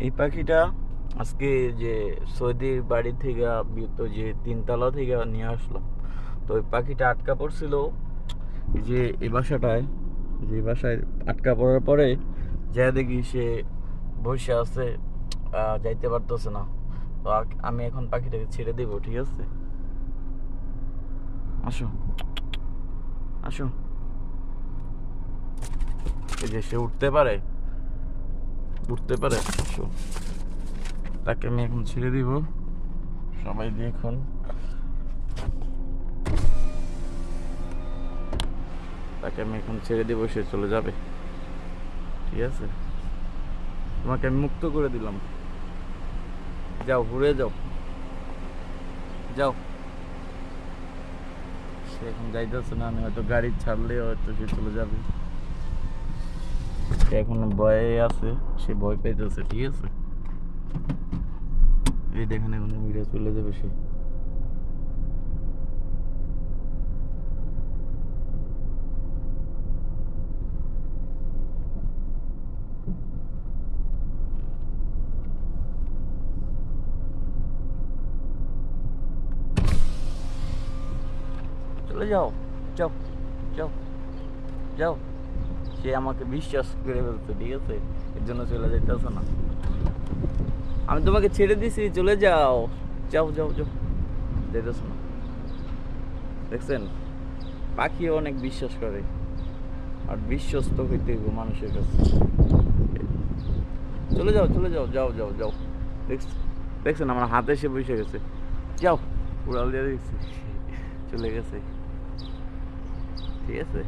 এই পাখিটা আজকে যে সৌদির বাড়ি থেকে তো যে তিনতলা থেকে নিয়ে আসলাম। তো ওই পাখিটা আটকা পড়ছিল এই যে এই বাসাটায়, যে বাসায় আটকা পড়ার পরে যা দেখি সে বসে আছে, যাইতে পারতেছে না। তো আমি এখন পাখিটাকে ছেড়ে দেবো, ঠিক আছে? আসো, আসো। এই যে সে উঠতে পারে, উঠতে পারে। আসো, তাকে আমি এখন ছেড়ে দিব। সবাই দেখুন, তাকে আমি এখন ছেড়ে দিব, সে চলে যাবে, ঠিক আছে? তোমাকে আমি মুক্ত করে দিলাম, যাও ঘুরে যাও, যাও। সে এখন যাইতেছে না, আমি হয়তো গাড়ি ছাড়লে হয়তো সে চলে যাবে। সে এখন ভয়ে আছে, সে ভয় পাইতেছে, ঠিক আছে? এই দেখেন এখন উড়ে চলে যাবে সে। চলে যাও, যাও, যাও, যাও। সে আমাকে বিশ্বাস করে ফেলছে, ঠিক আছে? এর জন্য চলে যাইতেছে না। আমি তোমাকে ছেড়ে দিছি, চলে যাও, যাও, যাও, যাও। যাইতেছে না, দেখছেন? পাখি অনেক বিশ্বাস করে, আর বিশ্বস্ত হইতে হইব মানুষের কাছে। চলে যাও, চলে যাও, যাও, যাও, যাও। দেখছেন আমার হাতে এসে বসে গেছে। যাও, উড়াল দিয়ে দেখছি, চলে গেছে, ঠিক আছে?